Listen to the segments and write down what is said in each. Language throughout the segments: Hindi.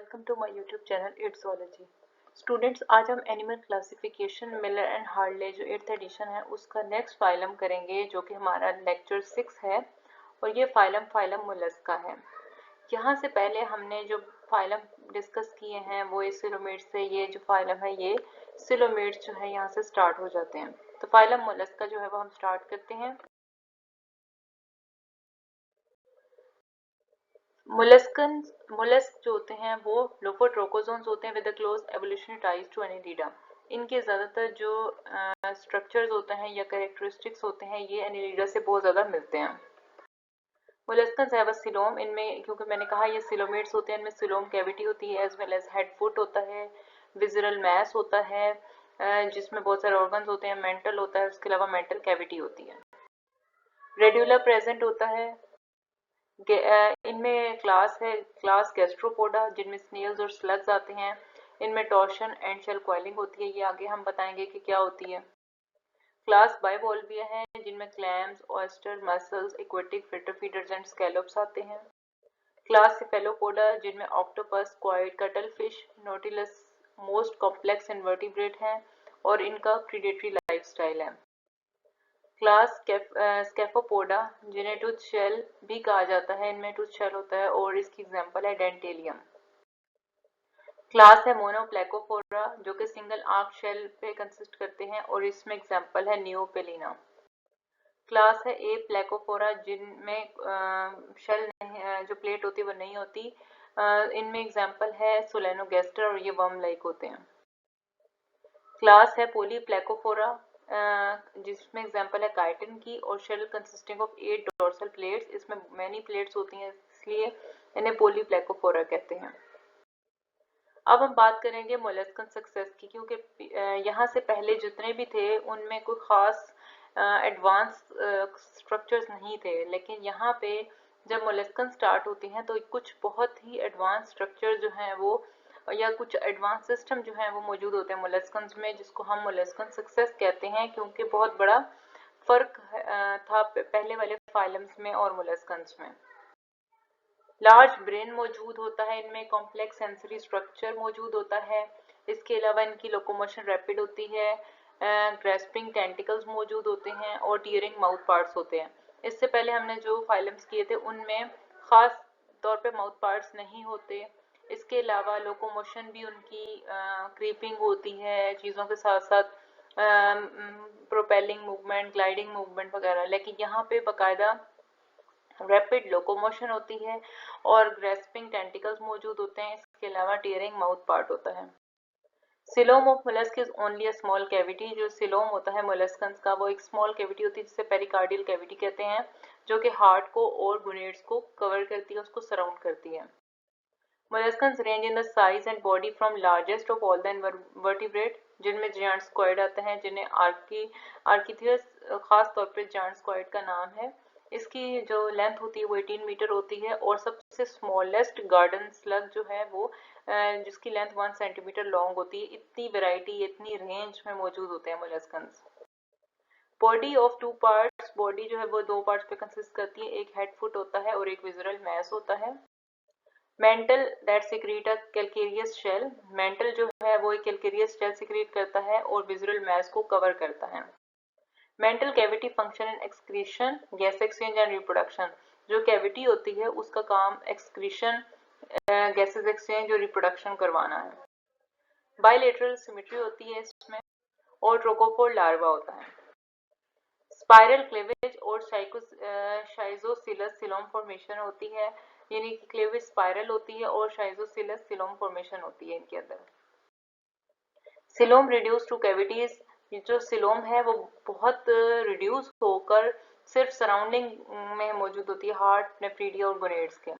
Welcome to my YouTube channel it's zoology। Students, आज हम animal classification Miller and Hartley जो 8th एडिशन है उसका नेक्स्ट फाइलम करेंगे, जो कि हमारा लेक्चर 6 है और ये फाइलम मोलस्का है। यहाँ से पहले हमने जो फाइलम डिस्कस किए हैं वो ये सिलोमेट से, ये जो फाइलम है ये सिलोमेट जो है यहाँ से स्टार्ट हो जाते हैं। तो फाइलम मोलस्का जो है वो हम स्टार्ट करते हैं। मोलस्क जो होते हैं वो लोफोट्रोकोजोन्स होते हैं with close evolutionary ties to Annelida. इनके ज़्यादातर जो स्ट्रक्चर्स होते हैं या कैरेक्टरिस्टिक्स होते हैं ये एनिलिडा से बहुत ज़्यादा मिलते हैं। मोलस्कन्स हैव अ सिलोम, इनमें क्योंकि मैंने कहा ये सिलोमेट्स होते हैं, इनमें सिलोम कैविटी होती है as well as head foot होता है, विजरल मैस होता है जिसमें बहुत सारे ऑर्गन्स होते हैं, मेंटल होता है, उसके अलावा मेंटल कैविटी होती है, रेड्यूला प्रेजेंट होता है। इनमें क्लास गैस्ट्रोपोडा जिनमें स्नेल्स और स्लग्स आते हैं। इनमें टॉर्शन एंड शेल कॉइलिंग होती है, ये आगे हम बताएंगे कि क्या होती है। क्लास बाइवोल्विया है जिनमें clams, oysters, mussels, aquatic filter feeders and scallops आते हैं। क्लास सेफेलोपोडा जिनमें octopus, squid, cuttlefish, nautilus most complex invertebrate हैं और इनका प्रीडेटरी लाइफस्टाइल है। क्लास स्केफोपोडा जिन्हें टूथ शेल भी कहा जाता है, इनमें टूथ शेल होता है और इसकी एग्जांपल है डेंटेलियम। क्लास है मोनोप्लेकोफोरा जो कि सिंगल आर्क शेल पे कंसिस्ट करते हैं और इसमें एग्जांपल है नियोपेलिना। क्लास है ए प्लेकोफोरा जिनमें शेल जो प्लेट होती है वो नहीं होती, इनमें एग्जांपल है सोलेनोगेस्टर और ये वर्म लाइक होते हैं। क्लास है पोलीप्लेकोफोरा जिसमें एग्जांपल है काइटिन की और shell consisting of 8 dorsal plates, इसमें मैनी प्लेट्स होती हैं इसलिए इन्हें पोलीप्लेकोफोरा कहते हैं। अब हम बात करेंगे मोलस्कन सक्सेस की, क्योंकि यहाँ से पहले जितने भी थे उनमें कोई ख़ास एडवांस स्ट्रक्चर्स नहीं थे, लेकिन यहाँ पे जब मोलस्कन स्टार्ट होती हैं तो कुछ बहुत ही एडवांस स्ट्रक्चर जो हैं वो या कुछ एडवांस सिस्टम जो है वो मौजूद होते हैं मोलस्कन्स में, जिसको हम मोलस्कन सक्सेस कहते हैं, क्योंकि बहुत बड़ा फर्क था पहले वाले फाइलम्स में और मोलस्कन्स में। लार्ज ब्रेन मौजूद होता है, इनमें कॉम्प्लेक्स सेंसरी स्ट्रक्चर मौजूद होता है, इसके अलावा इनकी लोकोमोशन रैपिड होती है, ग्रेस्पिंग टेंटिकल्स मौजूद होते हैं और टीयरिंग माउथ पार्ट्स होते हैं। इससे पहले हमने जो फाइलम्स किए थे उनमें ख़ास तौर पे माउथ पार्ट्स नहीं होते। इसके अलावा लोकोमोशन भी उनकी क्रीपिंग होती है चीज़ों के साथ साथ प्रोपेलिंग मूवमेंट, ग्लाइडिंग मूवमेंट वगैरह, लेकिन यहाँ पे बाकायदा रैपिड लोकोमोशन होती है और ग्रेस्पिंग टेंटिकल्स मौजूद होते हैं। इसके अलावा टीयरिंग माउथ पार्ट होता है। Coelom of mollusc is only a small cavity, जो सिलोम होता है मोलस्कन्स का वो एक स्मॉल कैविटी होती है जिसे पेरिकार्डियल कैविटी कहते हैं, जो कि हार्ट को और गोनेड्स को कवर करती है, उसको सराउंड करती है। Molluscans range in the size and body from largest of all the invertebrate जिनमें जायंट स्क्वाइड आते हैं, जिन्हें आर्किथियस खास तौर पर जायंट स्क्वाइड का नाम है। इसकी जो लेंथ होती है वो 18 मीटर होती है और सबसे स्मॉलेस्ट गार्डन स्लग जो है वो जिसकी लेंथ 1 सेंटीमीटर लॉन्ग होती है। इतनी वैरायटी, इतनी रेंज में मौजूद होते हैं मोलस्कन्स। बॉडी ऑफ 2 पार्ट्स, बॉडी जो है वो 2 पार्ट्स पे कंसिस्ट करती है, एक हेड फुट होता है और एक विजरल मैस होता है। Mantle that secrete a calcareous shell, mantle जो है वो एक कैल्केरियस शेल सिक्रीट करता है और विजुअल मैस को कवर करता है। Mental cavity function in excretion, gas exchange and reproduction, जो कैविटी होती है उसका काम एक्सक्रीशन, गैसेस एक्सचेंज और रिप्रोडक्शन करवाना है। बायलेटरल सिमेट्री होती है इसमें और ट्रोकोफोर लार्वा होता है। स्पाइरल क्लेवेज और शाइजोसिलस सिलोम फॉर्मेशन होती है, यानी कि क्लेवेज स्पाइरल होती है और शाइजोसिलस सिलोम फॉर्मेशन होती है इनके अंदर। सिलोम रिड्यूस टू कैविटीज, जो सिलोम है वो बहुत रिड्यूस होकर सिर्फ सराउंडिंग में मौजूद होती है, हार्ट, नेफ्रीडिया और गोनेड्स के।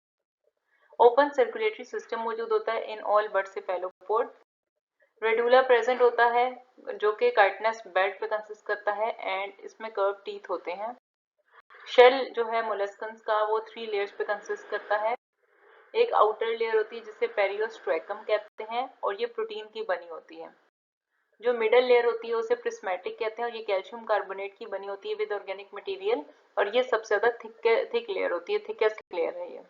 ओपन सर्कुलेटरी सिस्टम मौजूद होता है in all but cephalopod. Radula present होता है जो कि काइटनस बेड पे कंसिस्ट करता है एंड इसमें कर्व टीथ होते हैं। शेल जो है मोलस्कन्स का वो 3 लेयर्स पे कंसिस्ट करता है। एक आउटर लेयर होती है जिसे पेरियोस्ट्रैकम कहते हैं और ये प्रोटीन की बनी होती है। जो मिडल लेयर होती है उसे प्रिस्मेटिक कहते हैं और ये कैल्शियम कार्बोनेट की बनी होती है विद ऑर्गेनिक मटेरियल और ये सबसे ज्यादा थिक लेयर होती है, थिकेस्ट लेयर है ये।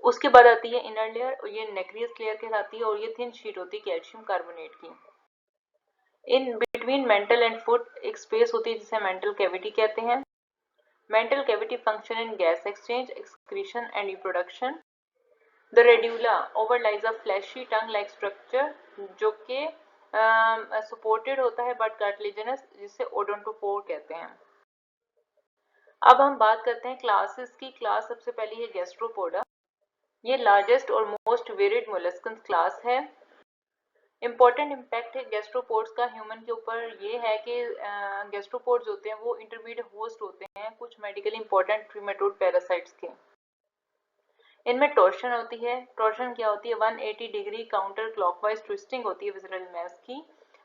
उसके बाद आती है इनर लेयर, ये नेक्रियस लेयर कहलाती है और ये थिन शीट होती है कैल्शियम कार्बोनेट की। In between mantle and foot एक स्पेस होती है जिसे मेंटल कैविटी कहते हैं। Mantle cavity function in gas exchange, excretion and reproduction. The radula overlies a fleshy tongue like structure जो कि सपोर्टेड होता है बट कार्टिलेजिनस, जिसे ओडोंटोफोर कहते हैं। अब हम बात करते हैं क्लासेस की। क्लास सबसे पहली है गैस्ट्रोपोडा। ये लार्जेस्ट और मोस्ट वेरिड मोलस्कन क्लास है। इम्पॉर्टेंट इम्पैक्ट है गैस्ट्रोपोड्स का ह्यूमन के ऊपर ये है कि गैस्ट्रोपोड्स होते हैं वो इंटरमीडिएट होस्ट होते हैं कुछ मेडिकली इंपॉर्टेंट ट्रीमेटोड पैरासाइट्स के। इनमें टॉर्शन होती है। टॉर्शन क्या होती है? 180 डिग्री काउंटर क्लॉकवाइज ट्विस्टिंग होती है विसरल मैस की,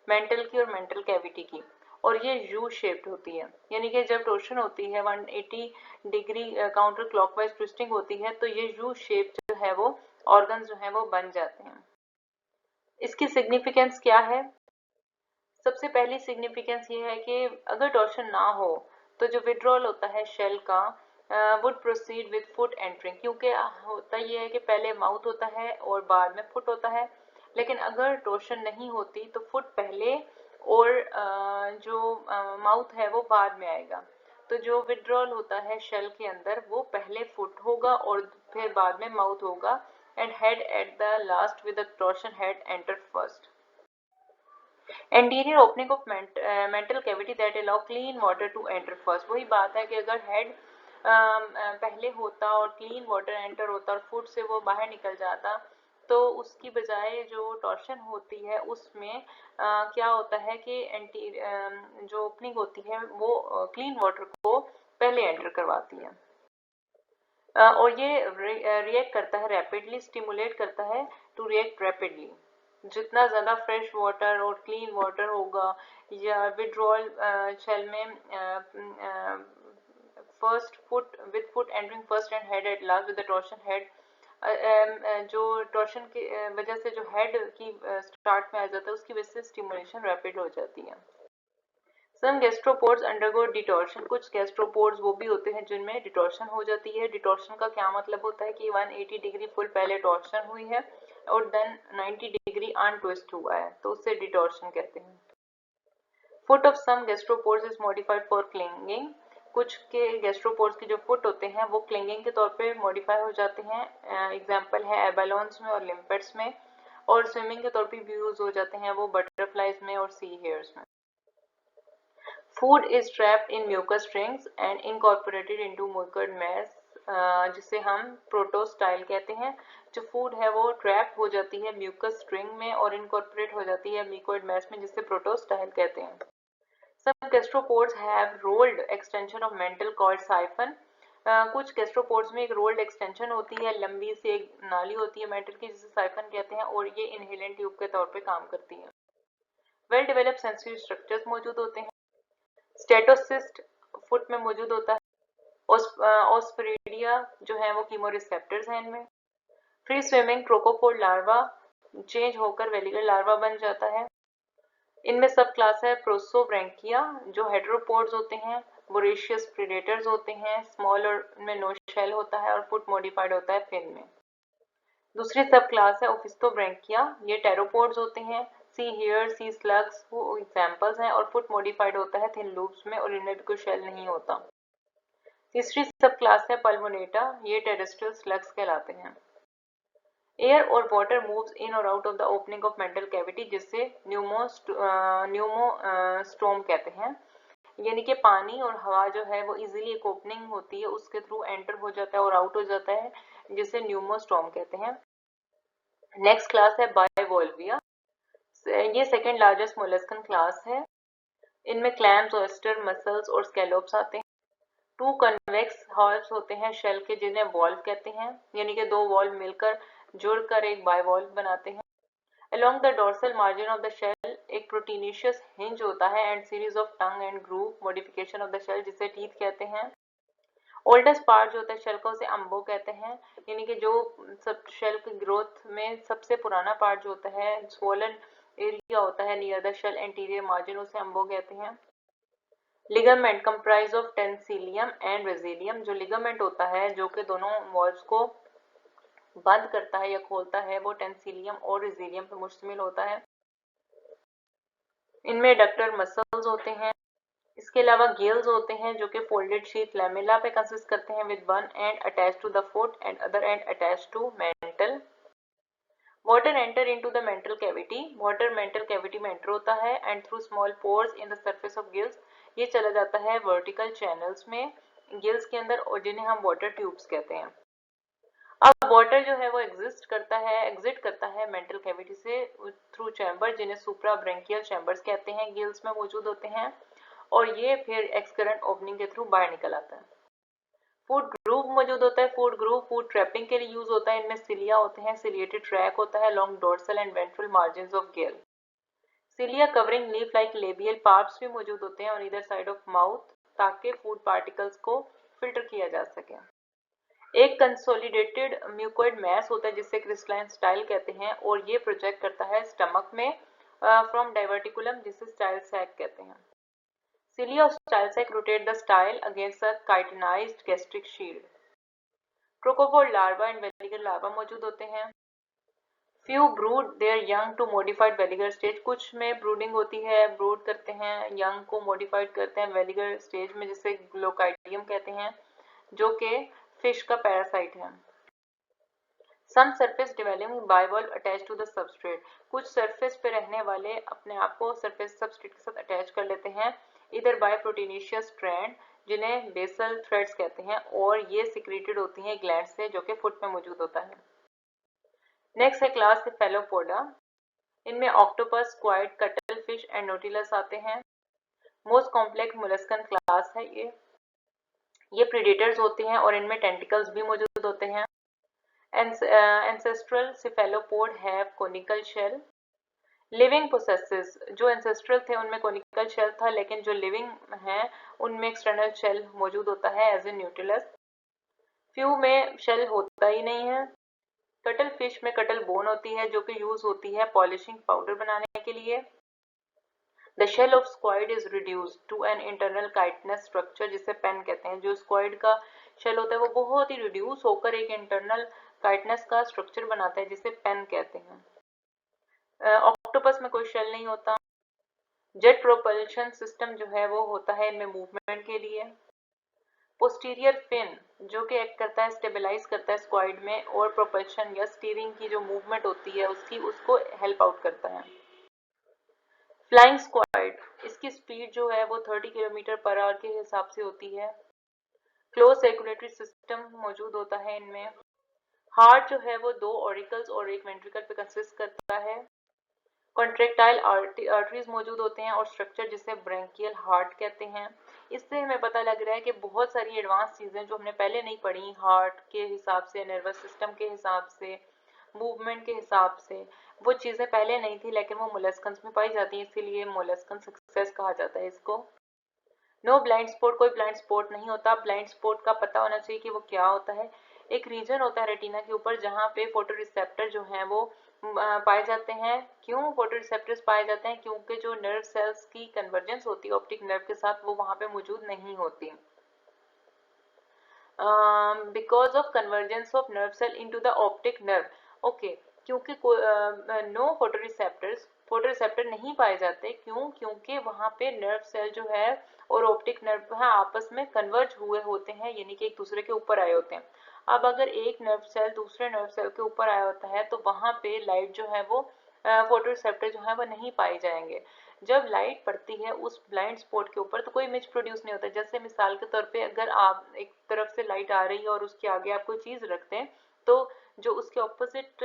मेंटल की और मेंटल कैविटी की, और ये यू शेप्ड होती है। यानी कि जब टॉर्शन होती है 180 डिग्री काउंटर क्लॉकवाइज ट्विस्टिंग होती है तो ये यू शेप जो है वो ऑर्गन्स जो है वो बन जाते हैं। इसकी सिग्निफिकेंस क्या है? सबसे पहली सिग्निफिकेंस ये है कि अगर टॉर्शन ना हो तो जो विड्रॉल होता है शेल का would proceed with foot entering, क्योंकि होता ये है कि पहले माउथ होता है और बाद में फुट होता है। लेकिन अगर टॉर्शन नहीं होती तो फुट पहले और जो माउथ है वो बाद में आएगा। तो जो विड्रॉल होता है शेल के अंदर वो पहले फुट होगा और फिर बाद में माउथ होगा, and head at the last with the torsion head enter first. Anterior opening of mental cavity that allow clean water to enter first। वही बात है कि अगर हेड पहले होता और क्लीन वाटर एंटर होता और फुट से वो बाहर निकल जाता तो उसकी बजाय जो टॉर्शन होती है उसमें क्या होता है कि जो ओपनिंग होती है वो क्लीन वाटर को पहले एंटर करवाती है। और ये रिएक्ट करता है रैपिडली, स्टिमुलेट करता है टू रिएक्ट रैपिडली। जितना ज़्यादा फ्रेश वाटर और क्लीन वाटर होगा या विड्रॉल शेल में first foot with foot entering first and head at last with the torsion head, जो टॉर्शन की वजह से जो हेड की स्टार्ट में आ जाता है उसकी वजह से स्टिमुलेशन रैपिड हो जाती है। सम गैस्ट्रोपोड्स अंडरगो डिटॉर्शन। कुछ गैस्ट्रोपोड्स वो भी होते हैं जिनमें डिटॉर्शन हो जाती है। डिटॉर्शन का क्या मतलब होता है कि 180 डिग्री फुल पहले टॉर्शन हुई है और देन 90 डिग्री अनट्विस्ट हुआ है तो उससे डिटॉर्शन कहते हैं। Foot of some gastropods is modified for clinging. कुछ के गैस्ट्रोपोड्स के जो फुट होते हैं वो क्लिंगिंग के तौर पे मॉडिफाई हो जाते हैं। एग्जांपल है एबालोन्स में और लिम्पेट्स में, और स्विमिंग के तौर पे भी यूज हो जाते हैं वो बटरफ्लाइज में और सी हेयर्स में। Food is trapped in mucus strings and incorporated into mucous mass, जिसे हम प्रोटोस्टाइल कहते हैं। जो फूड है वो ट्रैप हो जाती है म्यूकस स्ट्रिंग में और इनकॉर्पोरेट हो जाती है म्यूकोइड मैस में, जिसे प्रोटोस्टाइल कहते हैं। Some gastropods have rolled extension of mantle called siphon। कुछ गैस्ट्रोपोड्स में एक रोल्ड एक्सटेंशन होती है, लंबी सी एक नाली होती है मेंटल की जिसे साइफन कहते हैं और ये इनहेलेंट ट्यूब के तौर पे काम करती है। वेल डेवलप्ड सेंसरी स्ट्रक्चर्स मौजूद होते हैं। स्टेटोसिस्ट फुट में मौजूद होता है। ऑस्प्रेडिया जो है वो कीमोरिसेप्टर्स हैं इनमें। फ्री स्विमिंग ट्रोकोपोड लार्वा चेंज होकर वेलिगर लार्वा बन जाता है। इनमें सब क्लास है प्रोसोब्रैंकिया जो हेटेरोपोड्स होते हैं, वोरेशियस प्रेडेटर्स होते हैं, स्मॉल और इनमें नो शेल होता है और फुट मॉडिफाइड होता है फिन में। दूसरी सब क्लास है ओफिस्टोब्रैंकिया, ये टेरोपोड्स होते हैं, सी हेयर सी स्लग्स वो एग्जांपल्स हैं, और फुट मॉडिफाइड होता है थिन लूप्स में और इनमें भी कोई शेल नहीं होता। तीसरी सब क्लास है पल्मोनेटा, ये टेरेस्ट्रियल स्लग्स कहलाते हैं। एयर और वाटर मूव्स इन और out of the opening of mantle cavity जिससे न्यूमोस्टोम कहते हैं। यानी कि पानी और हवा जो है वो इजीली एक ओपनिंग होती है उसके थ्रू एंटर हो जाता है और आउट हो जाता है जिसे न्यूमोस्टोम कहते हैं। नेक्स्ट क्लास है बाइवोल्विया, ये सेकेंड लार्जेस्ट मोलस्कन क्लास है। इनमें क्लैम्स, ऑयस्टर, मसल्स और स्कैलोप्स आते हैं। टू कन्वेक्स हॉल्स होते हैं शेल के जिन्हें वॉल्व कहते हैं, यानी कि दो वॉल्व मिलकर जुड़कर एक बाइवॉल्व बनाते हैं। Along the dorsal margin of the shell एक प्रोटीनिशियस हिंज होता है and series of tongue and groove modification of the shell जिसे टीथ कहते हैं। ओल्डेस्ट पार्ट जो होता है शेल का उसे अम्बो कहते हैं, यानी कि जो सब शेल की ग्रोथ में सबसे पुराना पार्ट जो होता है स्वोलन एरिया होता है near the shell anterior margin उसे अम्बो कहते हैं। Ligament comprise of tensilium and resilium, जो लिगामेंट होता है जो कि दोनों वॉल्स को बंद करता है या खोलता है वो टेंसिलियम और रिजीलियम पर मुश्तमिल होता है। इनमें डक्टर मसल्स होते हैं। इसके अलावा गिल्स होते हैं जो कि फोल्डेड शीथ लैमेला पे कंसिस्ट करते हैं with one end attach to the foot and other end attach to mantle. Water enter into the mantle cavity, water mantle cavity में एंटर होता है and through small pores in the surface of gills, ये चला जाता है वर्टिकल चैनल्स में गिल्स के अंदर और जिन्हें हम वाटर ट्यूब्स कहते हैं। अब वाटर जो है वो एग्जिट करता है मेंटल कैविटी से थ्रू चैम्बर जिन्हें सुप्रा ब्रेंकियल चैम्बर्स कहते हैं, गिल्स में मौजूद होते हैं और ये फिर एक्सकरेंट ओपनिंग के थ्रू बाहर निकल आता है। फूड ग्रूव मौजूद होता है। फूड ग्रूव फूड ट्रैपिंग के लिए यूज होता है। इनमें सिलिया होते हैं, सिलिएटेड ट्रैक होता है long dorsal and ventral margin of gill. Cilia covering leaf like labial parts भी मौजूद होते हैं और इधर साइड ऑफ माउथ ताकि फूड पार्टिकल्स को फिल्टर किया जा सके। एक कंसोलिडेटेड म्यूकोइड मैस होता है जिससे क्रिस्टलाइन स्टाइल कहते हैं और ये प्रोजेक्ट करता है स्टमक में फ्रॉम डाइवर्टिकुलम जिसे स्टाइल सैक कहते हैं। Cilia of style sac rotate the style against a chitinized gastric shield. Crocopod larva and veliger larva मौजूद होते हैं। Few brood their young to modified veliger stage, कुछ में ब्रूडिंग होती है, ब्रूड करते हैं, यंग को मॉडिफाइड करते हैं वेलिगर स्टेज में जिसे ग्लोकाइडियम कहते हैं जो कि फिश का पैरासाइट है। Some surface developing bivalve attached to the substrate, कुछ सरफेस पे रहने वाले अपने आप को सरफेस सबस्ट्रेट के साथ अटैच कर लेते हैं इधर बाय प्रोटीनिशियस स्ट्रैंड जिन्हें बेसल थ्रेड्स कहते हैं और ये सिक्रेटेड होती हैं ग्लैंड से जो कि फुट में मौजूद होता है। नेक्स्ट है क्लास सेफेलोपोडा। इनमें octopus, squid, cuttle fish and nautilus आते हैं। मोस्ट कॉम्प्लेक्स मोलस्कन क्लास है ये प्रीडेटर्स होते हैं और इनमें टेंटिकल्स भी मौजूद होते हैं। Ancestral cephalopod have conical shell. Living processes, जो एंसेस्ट्रल थे उनमें कोनिकल शेल था लेकिन जो लिविंग हैं उनमें एक्सटर्नल शेल मौजूद होता है एज ए न्यूटिलस। फ्यू में शेल होता ही नहीं है। कटल फिश में कटल बोन होती है जो कि यूज होती है पॉलिशिंग पाउडर बनाने के लिए। The shell of squid is reduced to an internal chitinous structure जिसे पेन कहते हैं। जो स्क्वाइड का शेल होता है वो बहुत ही रिड्यूस होकर एक इंटरनल काइटनेस का स्ट्रक्चर बनाता है जिसे पेन कहते हैं। ऑक्टोपस में कोई शेल नहीं होता। जेट प्रोपल्शन सिस्टम जो है वो होता है इनमें मूवमेंट के लिए। पोस्टीरियर फिन जो कि एक्ट करता है स्टेबलाइज करता है स्क्वाइड में और प्रोपल्शन या स्टीयरिंग की जो मूवमेंट होती है उसको हेल्प आउट करता है। फ्लाइंग स्क्वाइड, इसकी स्पीड जो है वो 30 किलोमीटर पर आवर के हिसाब से होती है। क्लोज सर्कुलेटरी सिस्टम मौजूद होता है इनमें। हार्ट जो है वो 2 ऑरिकल्स और एक वेंट्रिकल पे कंसिस्ट करता है। कॉन्ट्रेक्टाइल आर्टरीज मौजूद होते हैं और स्ट्रक्चर जिसे ब्रेंकियल हार्ट कहते हैं। इससे हमें पता लग रहा है कि बहुत सारी एडवांस चीज़ें जो हमने पहले नहीं पढ़ी हार्ट के हिसाब से, नर्वस सिस्टम के हिसाब से, मूवमेंट के हिसाब से, वो चीज़ें पहले नहीं थी लेकिन वो मोलस्कन्स में पाई जाती हैं, इसीलिए मोलस्कन सक्सेस कहा जाता है इसको। नो ब्लाइंड स्पॉट, कोई ब्लाइंड स्पॉट नहीं होता। ब्लाइंड स्पॉट का पता होना चाहिए कि वो क्या होता है। एक रीजन होता है रेटिना के ऊपर जहाँ पे फोटो रिसेप्टर जो हैं वो पाए जाते हैं। क्यों फोटो रिसेप्टर्स पाए जाते हैं? क्योंकि जो नर्व सेल्स की कन्वर्जेंस होती है ऑप्टिक नर्व के साथ वो वहाँ पे मौजूद नहीं होती। Because of convergence of nerve cell into the optic nerve. Okay, क्योंकि नो फोटो रिसेप्टर नहीं पाए जाते। क्यों? क्योंकि वहाँ पे नर्व सेल जो है और ऑप्टिक नर्व है आपस में कन्वर्ज हुए होते हैं, यानी कि एक दूसरे के ऊपर आए होते हैं। अब अगर एक नर्व सेल दूसरे नर्व सेल के ऊपर आया होता है तो वहाँ पे लाइट जो है वो फोटो रिसेप्टर जो है वो नहीं पाए जाएंगे। जब लाइट पड़ती है उस ब्लाइंड स्पॉट के ऊपर तो कोई इमेज प्रोड्यूस नहीं होता। जैसे मिसाल के तौर पे अगर आप एक तरफ से लाइट आ रही है और उसके आगे आप कोई चीज रखते हैं तो जो उसके ऑपोजिट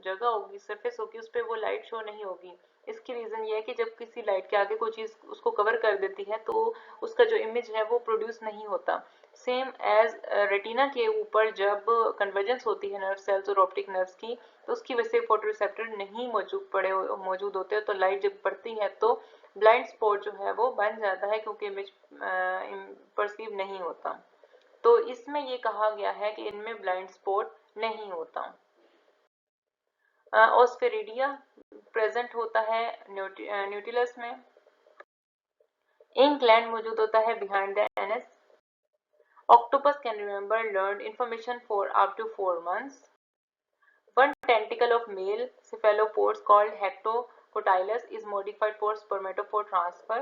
जगह होगी, सरफेस होगी, उस पर वो लाइट शो नहीं होगी। इसकी रीजन ये है कि जब किसी लाइट के आगे कोई चीज उसको कवर कर देती है तो उसका जो इमेज है वो प्रोड्यूस नहीं होता। सेम एज रेटिना के ऊपर जब कन्वर्जेंस होती है नर्व सेल्स और ऑप्टिक नर्व्स की तो उसकी वजह से फोटो रिसेप्टर नहीं मौजूद होते तो लाइट जब पड़ती है तो ब्लाइंड स्पॉट जो है वो बन जाता है क्योंकि इमेज परसीव नहीं होता। तो इसमें ये कहा गया है कि इनमें ब्लाइंड स्पॉट नहीं होता। ऑस्फेरिडिया प्रेजेंट होता है न्यूटिलस में। इंक ग्लैंड मौजूद होता है behind the anus. Octopus can remember learned information for up to 4 months. One tentacle of male cephalopods called Hectocotylus is modified for spermatophore transfer.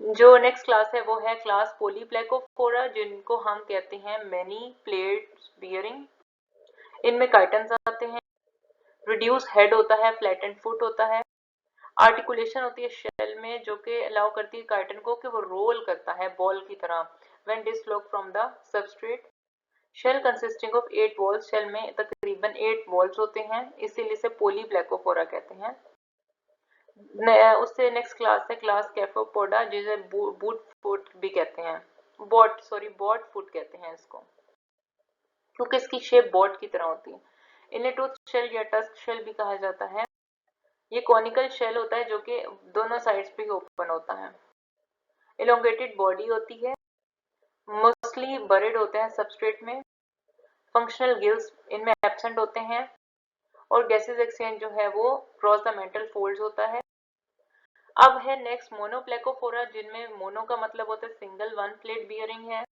जो नेक्स्ट क्लास है वो है क्लास पोलीप्लेकोफोरा, जिनको हम कहते हैं मैनी प्लेट्स बियरिंग। इनमें काइटन्स आते हैं, रिड्यूस हेड होता है, फ्लैटेंड फुट होता है, आर्टिकुलेशन होती है शेल में जो कि अलाउ करती है काइटन को कि वो रोल करता है बॉल की तरह when dislodged from the substrate. Shell consisting of 8 walls, shell में तकरीबन 8 वॉल्स होते हैं, इसीलिए इसे पोलीप्लेकोफोरा कहते हैं। उससे नेक्स्ट क्लास है क्लास कैफोपोडा, जिसे बूट फुट भी कहते हैं, बॉट फुट कहते हैं इसको, क्योंकि इसकी शेप बॉट की तरह होती है। इन्हें टूथ शेल या टस्क शेल भी कहा जाता है। ये कॉनिकल शेल होता है जो कि दोनों साइड्स पे ओपन होता है। इलोंगेटेड बॉडी होती है, मोस्टली बरीड होते हैं सबस्ट्रेट में। फंक्शनल गिल्स इनमें एब्सेंट होते हैं, और गैसेस एक्सचेंज जो है वो क्रॉस द मेंटल फोल्ड्स होता है। अब है नेक्स्ट मोनोप्लेकोफोरा, जिनमें मोनो का मतलब होता है सिंगल, वन प्लेट बियरिंग है।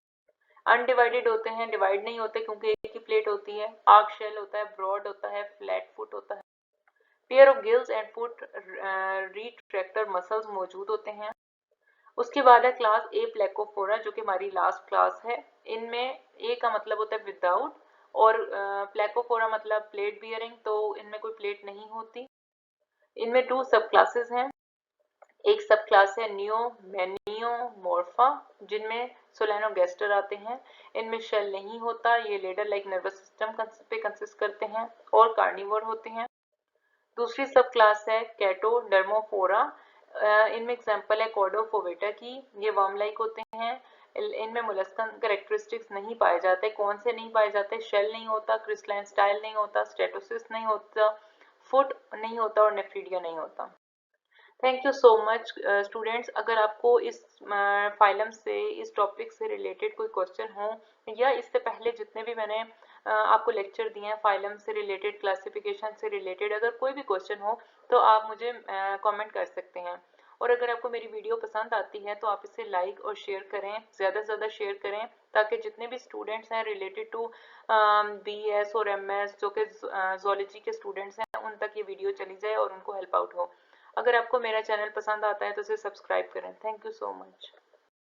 अनडिवाइडेड होते हैं, डिवाइड नहीं होते क्योंकि एक ही प्लेट होती है। आर्क शेल होता है, ब्रॉड होता है, फ्लैट फुट होता है। Pair of gills and foot retractor muscles मौजूद होते हैं। उसके बाद है क्लास ए प्लेकोफोरा, जो कि हमारी लास्ट क्लास है। इनमें ए का मतलब होता है विदाउट, और प्लेकोफोरा मतलब प्लेट बियरिंग, तो इनमें कोई प्लेट नहीं होती। इनमें 2 सब क्लासेस हैं। एक सब क्लास है नियोमेनियोमोर्फा, जिनमें सोलेनोगेस्टर आते हैं। इनमें शेल नहीं होता, ये लेडर लाइक नर्वस सिस्टम पे कंसिस्ट करते हैं और कार्निवोर होते हैं। दूसरी सब क्लास है कैटोडर्मोफोरा, इनमें एग्जांपल है कॉर्डोफोवेटा की, ये वर्म लाइक होते हैं। इनमें मोलस्कन कैरेक्टरिस्टिक्स नहीं पाए जाते। कौन से नहीं पाए जाते? शेल नहीं होता, क्रिस्टलाइन स्टाइल नहीं होता, स्टेटोसिस नहीं होता, फुट नहीं होता और नेफ्रीडिया नहीं होता। Thank you so much students. अगर आपको इस फाइलम से, इस टॉपिक से रिलेटेड कोई क्वेश्चन हो, या इससे पहले जितने भी मैंने आपको लेक्चर दिए हैं फाइलम से रिलेटेड, क्लासिफिकेशन से रिलेटेड, अगर कोई भी क्वेश्चन हो तो आप मुझे कमेंट कर सकते हैं। और अगर आपको मेरी वीडियो पसंद आती है तो आप इसे लाइक और शेयर करें, ज़्यादा से ज़्यादा शेयर करें, ताकि जितने भी स्टूडेंट्स हैं रिलेटेड टू BS और MS, जो कि ज़ूलॉजी के स्टूडेंट्स हैं, उन तक ये वीडियो चली जाए और उनको हेल्प आउट हो। अगर आपको मेरा चैनल पसंद आता है तो इसे सब्सक्राइब करें। Thank you so much.